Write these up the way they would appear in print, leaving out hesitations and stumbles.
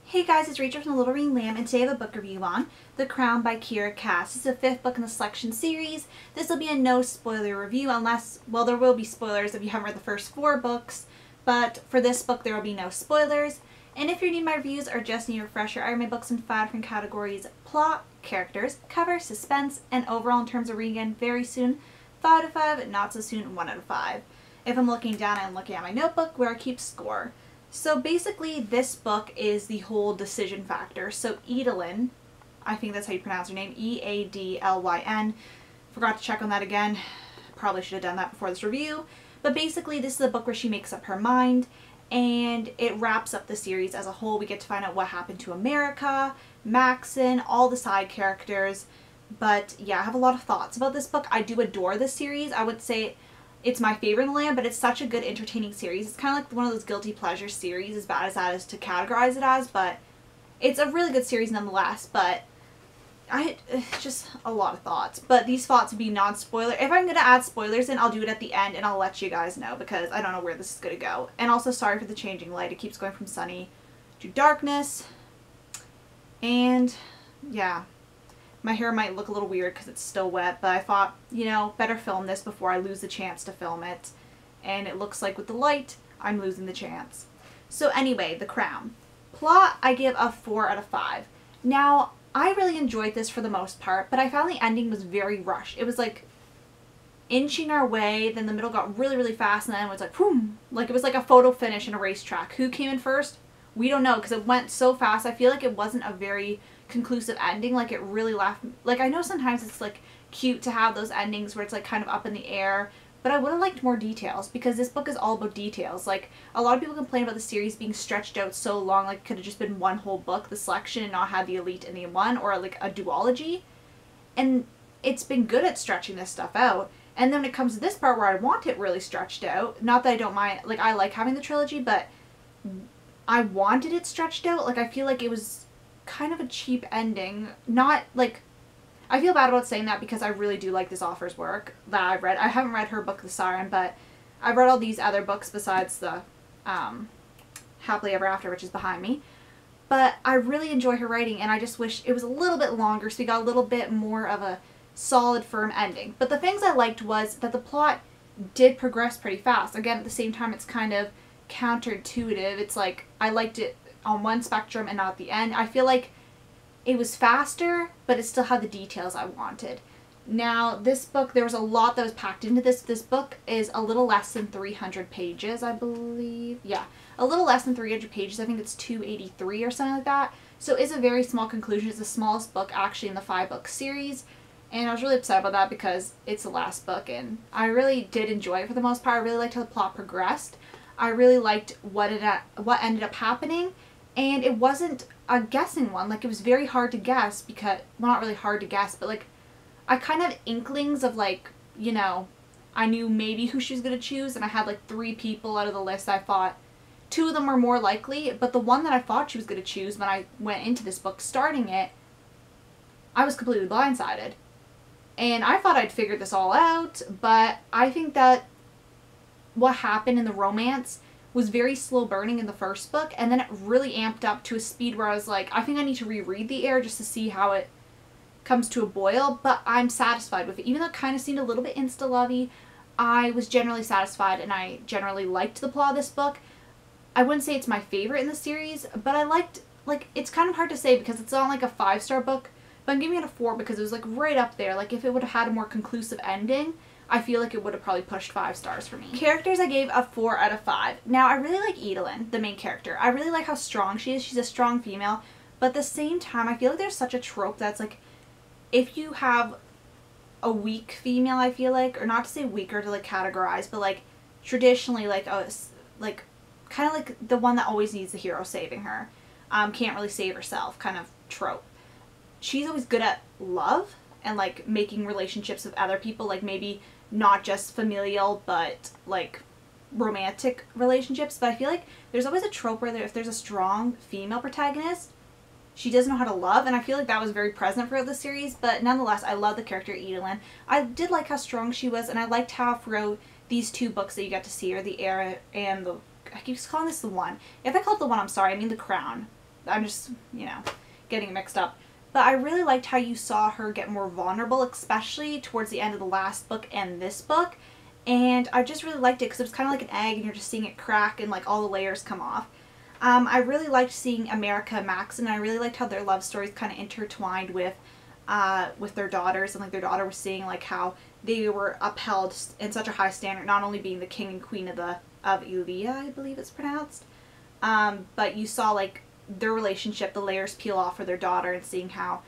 Hey guys, it's Rachel from The Little Ring Lamb, and today I have a book review on The Crown by Kiera. This is the 5th book in the selection series. This will be a no spoiler review unless, well, there will be spoilers if you haven't read the first 4 books, but for this book there will be no spoilers. And if you're new to my reviews or just need a refresher, I read my books in 5 different categories: plot, characters, cover, suspense, and overall in terms of reading again very soon. 5 out of 5, not so soon, 1 out of 5. If I'm looking down, I'm looking at my notebook where I keep score. So basically this book is the whole decision factor. So Eadlyn, I think that's how you pronounce her name, E-A-D-L-Y-N. Forgot to check on that again. Probably should have done that before this review. But basically this is a book where she makes up her mind and it wraps up the series as a whole. We get to find out what happened to America, Maxon, all the side characters. But yeah, I have a lot of thoughts about this book. I do adore this series. I would say it's my favorite in the land, but it's such a good, entertaining series. It's kind of like one of those guilty pleasure series, as bad as that is to categorize it as, but it's a really good series nonetheless. But it's just a lot of thoughts. But these thoughts would be non-spoiler. If I'm going to add spoilers in, I'll do it at the end, and I'll let you guys know, because I don't know where this is going to go. And also, sorry for the changing light. It keeps going from sunny to darkness. And, yeah. My hair might look a little weird because it's still wet, but I thought, you know, better film this before I lose the chance to film it. And it looks like with the light, I'm losing the chance. So anyway, The Crown. Plot, I give a 4 out of 5. Now, I really enjoyed this for the most part, but I found the ending was very rushed. It was like inching our way, then the middle got really, really fast, and then it was like, boom. Like it was like a photo finish in a racetrack. Who came in first? We don't know, because it went so fast. I feel like it wasn't a very conclusive ending. Like it really left, like I know sometimes it's like cute to have those endings where it's like kind of up in the air, but I would have liked more details, because this book is all about details. Like a lot of people complain about the series being stretched out so long, like it could have just been one whole book, the selection, and not had the elite in the one, or like a duology. And it's been good at stretching this stuff out. And then when it comes to this part where I want it really stretched out, not that I don't mind, like I like having the trilogy, but I wanted it stretched out. Like I feel like it was kind of a cheap ending. Not like, I feel bad about saying that because I really do like this author's work that I've read. I haven't read her book The Siren, but I've read all these other books besides the Happily Ever After, which is behind me. But I really enjoy her writing, and I just wish it was a little bit longer so we got a little bit more of a solid, firm ending. But the things I liked was that the plot did progress pretty fast. Again, at the same time, it's kind of counterintuitive. It's like I liked it on one spectrum and not at the end. I feel like it was faster, but it still had the details I wanted. Now, this book, there was a lot that was packed into this. This book is a little less than 300 pages, I believe. Yeah, a little less than 300 pages. I think it's 283 or something like that. So it's a very small conclusion. It's the smallest book actually in the 5-book series. And I was really upset about that because it's the last book, and I really did enjoy it for the most part. I really liked how the plot progressed. I really liked what ended up happening. And it wasn't a guessing one. Like, it was very hard to guess because, well, not really hard to guess, but, like, I kind of had inklings of, like, you know, I knew maybe who she was going to choose, and I had, like, 3 people out of the list I thought 2 of them were more likely, but the one that I thought she was going to choose when I went into this book starting it, I was completely blindsided. And I thought I'd figured this all out, but I think that what happened in the romance was very slow burning in the first book, and then it really amped up to a speed where I was like, I think I need to reread The Heir just to see how it comes to a boil, but I'm satisfied with it. Even though it kind of seemed a little bit insta-lovey, I was generally satisfied, and I generally liked the plot of this book. I wouldn't say it's my favorite in the series, but I liked, like, it's kind of hard to say because it's not like a 5-star book, but I'm giving it a 4 because it was like right up there. Like if it would have had a more conclusive ending, I feel like it would have probably pushed 5 stars for me. Characters, I gave a 4 out of 5. Now, I really like Eadlyn, the main character. I really like how strong she is. She's a strong female. But at the same time, I feel like there's such a trope that's like, if you have a weak female, I feel like, or not to say weaker to like categorize, but like traditionally like kind of like the one that always needs the hero saving her, can't really save herself kind of trope. She's always good at love and like making relationships with other people, like maybe not just familial but like romantic relationships. But I feel like there's always a trope where if there's a strong female protagonist, she doesn't know how to love, and I feel like that was very present throughout the series. But nonetheless, I love the character Eadlyn. I did like how strong she was, and I liked how throughout these 2 books that you get to see her, The Heir and the, I keep calling this the one. If I call it the one, I'm sorry, I mean The Crown. I'm just, you know, getting mixed up. But I really liked how you saw her get more vulnerable, especially towards the end of the last book and this book. And I just really liked it because it was kind of like an egg and you're just seeing it crack and like all the layers come off. I really liked seeing America and Max, and I really liked how their love stories kind of intertwined with their daughters, and like their daughter was seeing like how they were upheld in such a high standard, not only being the king and queen of Elia, I believe it's pronounced, but you saw like their relationship, the layers peel off for their daughter, and seeing how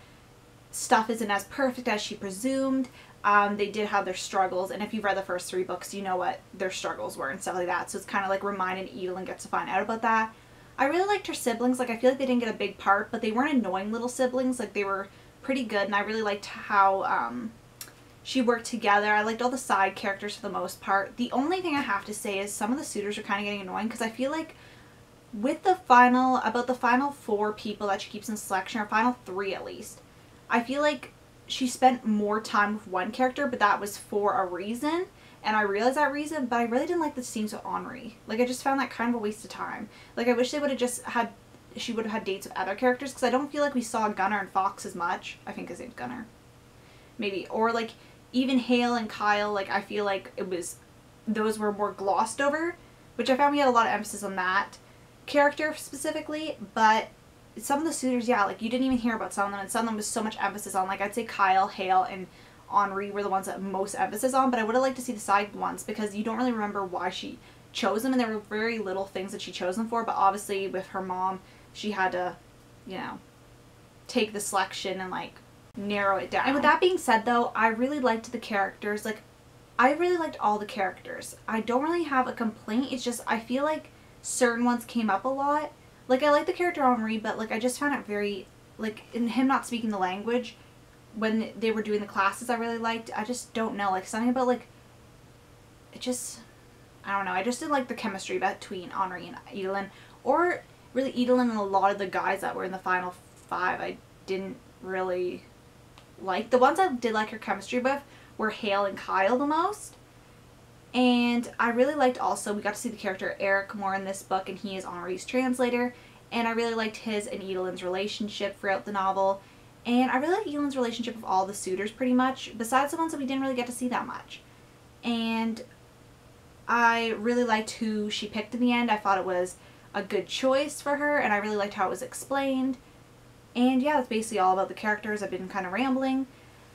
stuff isn't as perfect as she presumed. They did have their struggles, and if you've read the first 3 books, you know what their struggles were and stuff like that. So it's kind of like reminding Edelyn gets to find out about that. I really liked her siblings. Like, I feel like they didn't get a big part, but they weren't annoying little siblings. Like, they were pretty good, and I really liked how she worked together. I liked all the side characters for the most part. The only thing I have to say is some of the suitors are kind of getting annoying, because I feel like with the final 4 people that she keeps in selection, or final 3 at least, I feel like she spent more time with one character, but that was for a reason. And I realized that reason, but I really didn't like the scenes with Henri. Like, I just found that kind of a waste of time. Like, I wish they would have just had, she would have had dates with other characters, because I don't feel like we saw Gunnar and Fox as much. I think his name's Gunnar. Maybe. Or, like, even Hale and Kyle, like, I feel like those were more glossed over, which I found we had a lot of emphasis on that character specifically, but some of the suitors, yeah, like, you didn't even hear about some of them, and some of them was so much emphasis on, like, I'd say Kyle, Hale, and Henri were the ones that most emphasis on, but I would have liked to see the side ones, because you don't really remember why she chose them, and there were very little things that she chose them for, but obviously with her mom, she had to, you know, take the selection and, like, narrow it down. And with that being said, though, I really liked the characters. Like, I really liked all the characters. I don't really have a complaint. It's just, I feel like certain ones came up a lot. Like, I like the character Henri, but, like, I just found it very, like, in him not speaking the language, when they were doing the classes I really liked, I just don't know, like, something about, like, it just, I don't know, I just didn't like the chemistry between Henri and Edelyn, or really Edelyn and a lot of the guys that were in the final 5, I didn't really like. The ones I did like her chemistry with were Hale and Kyle the most, and I really liked also, we got to see the character Eric more in this book, and he is Henri's translator, and I really liked his and Edelyn's relationship throughout the novel. And I really like Edelyn's relationship with all the suitors pretty much, besides the ones that we didn't really get to see that much. And I really liked who she picked in the end. I thought it was a good choice for her, and I really liked how it was explained. And yeah, that's basically all about the characters. I've been kind of rambling.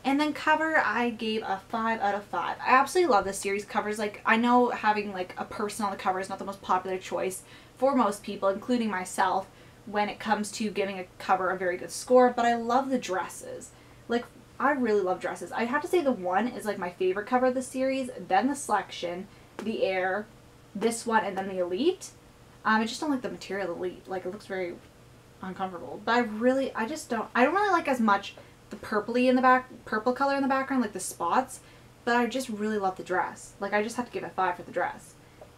And then cover, I gave a 5 out of 5. I absolutely love this series. Covers, like, I know having like a person on the cover is not the most popular choice for most people, including myself, when it comes to giving a cover a very good score, but I love the dresses. Like, I really love dresses. I have to say the one is like my favorite cover of the series, then the selection, the Air, this one, and then the Elite. I just don't like the material of the Elite. Like, it looks very uncomfortable. But I don't really like as much the purple color in the background, like the spots, but I just really love the dress. Like, I just have to give it 5 for the dress.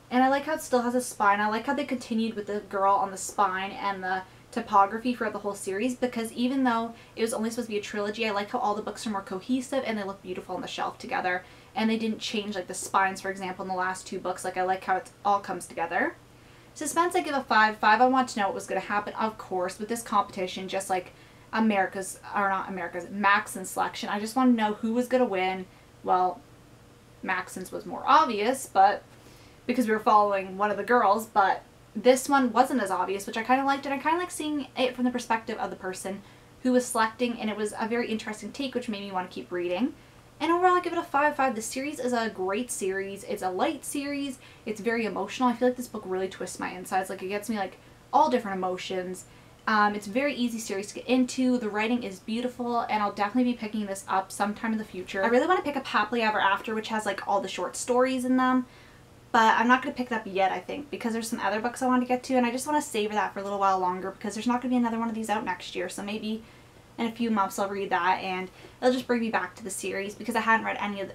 And I like how it still has a spine. I like how they continued with the girl on the spine and the typography throughout the whole series, because even though it was only supposed to be a trilogy, I like how all the books are more cohesive and they look beautiful on the shelf together. And they didn't change, like, the spines, for example, in the last 2 books. Like, I like how it all comes together. Suspense, I give a 5. I want to know what was going to happen, of course, with this competition, just like Max's selection. I just want to know who was going to win. Well, Max's was more obvious, but because we were following one of the girls, but this one wasn't as obvious, which I kind of liked, and I kind of like seeing it from the perspective of the person who was selecting, and it was a very interesting take, which made me want to keep reading. And overall, I give it a 5/5. The series is a great series. It's a light series. It's very emotional. I feel like this book really twists my insides. Like, it gets me, like, all different emotions. It's a very easy series to get into. The writing is beautiful, and I'll definitely be picking this up sometime in the future. I really want to pick up Happily Ever After, which has, like, all the short stories in them. But I'm not going to pick it up yet, I think, because there's some other books I want to get to, and I just want to savor that for a little while longer, because there's not going to be another one of these out next year. So maybe in a few months I'll read that, and it'll just bring me back to the series, because I haven't read any of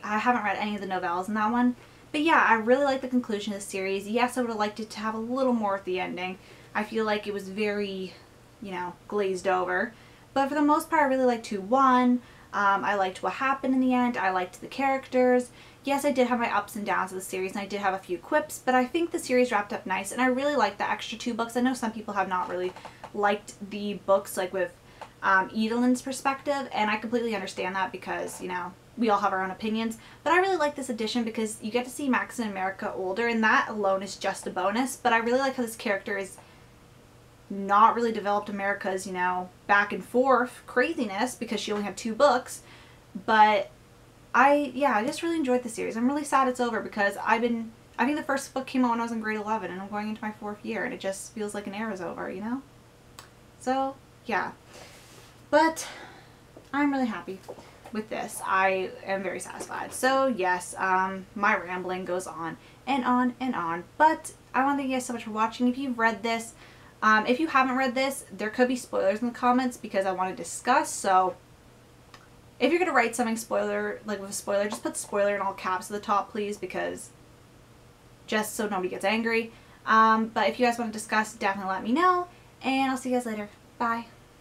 the novellas in that one. But yeah, I really like the conclusion of the series. Yes, I would have liked it to have a little more at the ending. I feel like it was very, you know, glazed over. But for the most part, I really liked who won. I liked what happened in the end. I liked the characters. Yes, I did have my ups and downs of the series, and I did have a few quips, but I think the series wrapped up nice, and I really liked the extra 2 books. I know some people have not really liked the books like with Edelin's perspective, and I completely understand that because, you know, we all have our own opinions. But I really like this edition because you get to see Max and America older, and that alone is just a bonus. But I really like how this character is not really developed America's, you know, back and forth craziness because she only had 2 books. But I just really enjoyed the series. I'm really sad it's over because I think the first book came out when I was in grade 11 and I'm going into my 4th year, and it just feels like an era's over, you know? So, yeah. But I'm really happy with this. I am very satisfied. So, yes, my rambling goes on and on and on. But I want to thank you guys so much for watching. If you've read this, if you haven't read this, there could be spoilers in the comments because I want to discuss. So, if you're going to write something spoiler, like with a spoiler, just put spoiler in all caps at the top, please, because just so nobody gets angry. But if you guys want to discuss, definitely let me know. And I'll see you guys later. Bye.